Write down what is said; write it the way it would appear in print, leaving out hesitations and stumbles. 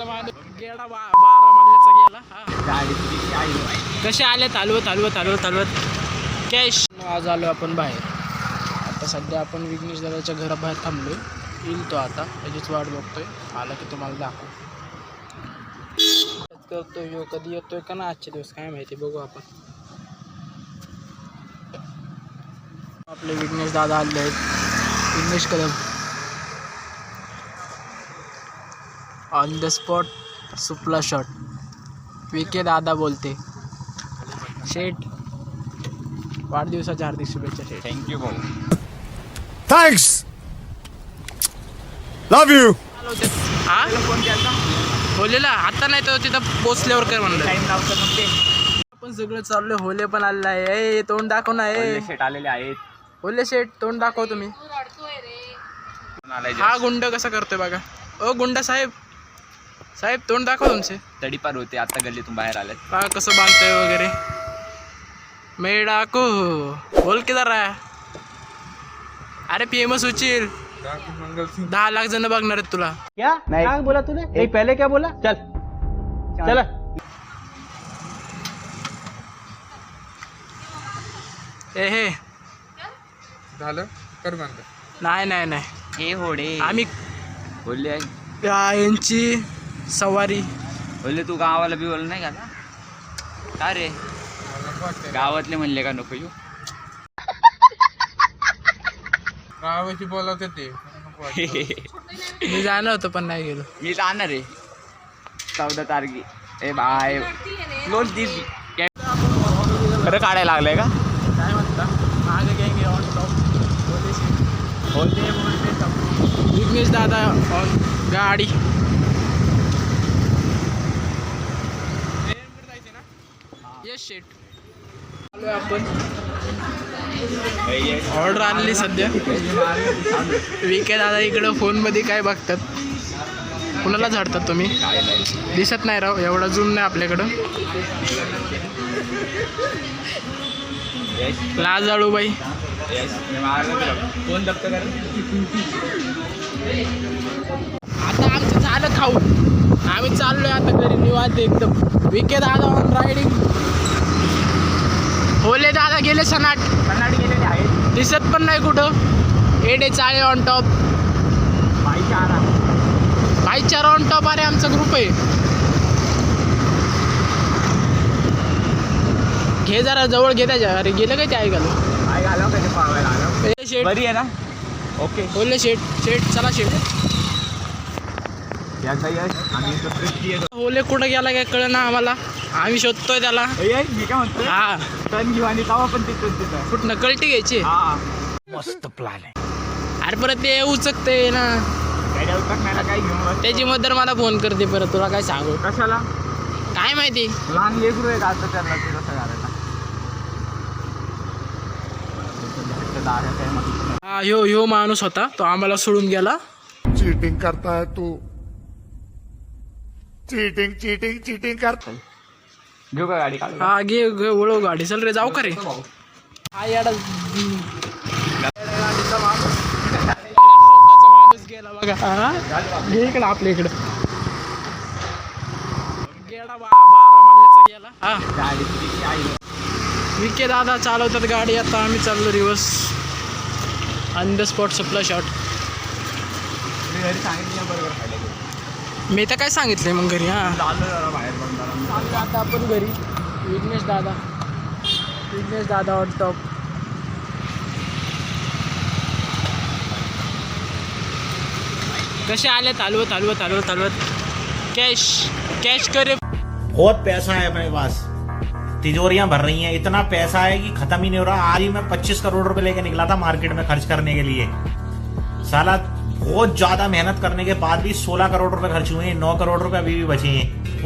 माणूस गेला 12 मल्ल्याचा गेला. कसे आले चालवत कॅश. आज आलो आपण बाहेर. आता सध्या आपण विघ्नेश दादाच्या घराबाहेर थांबलोय. येईल तो आता, त्याचीच वाट बघतोय. आला की तुम्हाला दाखवू. करतोय ह्यो, कधी येतोय का ना आजचे दिवस काय माहिती, बघू आपण. आपले विघ्नेश दादा आले आहेत. Vighnesh Kadam on the spot सुपला शॉट. विके दादा बोलते. शेठ वाढदिवसाच्या हार्दिक शुभेच्छा शेठ. थँक्यू भाऊ. Thanks, love you. हा होलेला आता नाही तर तिथं पोचल्यावर कर म्हणलं. आपण सगळं चाललोय. होले पण आलेला आहे. तोंड दाखव ना. शेट आलेले आहेत. होले शेठ तोंड दाखव तुम्ही. हा गुंड कसा करतोय बघा. ओ गुंडा साहेब तोंड दाखव तुमचे. तडीपार होते आता गल्लीतून बाहेर आले. बघा कसं बांधतोय वगैरे. मेडाको बोल की जरा. अरे फेमस उचील. 10 लाख जण बघणार आहेत तुला. क्या क्या बोला तूने? नहीं पहले क्या बोला? चल चल. हे झालं कर बंद. नाही हे होडे आम्ही बोलले आहे. यांची सवारी. बोलले तू गावाला बी बोल नाही का ना? का रे गावातले म्हणले का नको येऊ? गावाची बोलावते ते. मी जाणार होतो पण नाही गेलो. मी जाणार आहे 14 तारखे. ए बाय लोन 30 खरं काढायला लागलंय का? काय म्हणता मागे गँग ऑन टॉप. बोलते विघ्नेश दादा ऑन गाडी. येस शेट. आपण ऑर्डर आणली सध्या. विके दादा इकडं फोनमध्ये काय बघतात. कुणाला झाडतात तुम्ही? दिसत नाही राव, एवढा जूम नाही आपल्याकडं. लाजाळू बाई. कोण दप्तर आता आमचं झालं खाऊन. आम्ही चाललोय आता घरी निवांत एकदम. विके दादा ऑन रायडिंग. होले दादा गेले सनाट गेलेले आहेत. दिसत पण नाही कुठं. एडे चाळे ऑन टॉप. भाईचारा ऑन टॉप. अरे आमचा ग्रुप आहे. घे जरा जवळ घे त्याच्या. अरे गेलं काय ते ऐकायला. शेट बरी आहे ना? ओके होले शेट चला शेट. होले कुठं गेला काय कळ ना आम्हाला. आम्ही शोधतोय त्याला. मी काय म्हणतो हा टर्न घेऊ आणि तवा पण तिथं कुठनं कळटी घ्यायची. मस्त प्लॅन आहे. अरे परत ते उचकते ना. गाड्या टाकण्याला काय घेऊन त्याची मदर मला फोन करते परत. तुला काय सांगू कशाला? काय माहिती. लहान लेकरू आहे आता त्याला ते कसं घालायला. हा ह्यो माणूस होता तो आम्हाला सोडून गेला. चीटिंग करता है तू. चीटिंग करता. घेऊ का गाडी काढू? हा घे वळव गाडी. चल रे जाऊ का रे. हा येडा माणूस गेला बघा. हा घे इकडं आपल्या इकडं. गेला 12 मल्ल्याचा गेला. हा विके दादा चालवतात गाडी. आता आम्ही चाललो रिवर्स. ऑन द स्पॉट सप्ला शॉट. मी तर काय सांगितलंय मग घरी. हा चाललो आता आपण घरी. विघ्नेश दादा ऑन टॉप. कसे आले चालवत कॅश करे. बहुत पैसा है मेरे पास. तिजोरियां भर रही हैं. इतना पैसा है कि खत्म ही नहीं हो रहा. आज ही मैं 25 करोड़ रुपए लेके निकला था मार्केट में खर्च करने के लिए. साला बहुत ज्यादा मेहनत करने के बाद भी 16 करोड़ रुपए खर्च हुए हैं. 9 करोड़ रुपए अभी भी बचे हैं.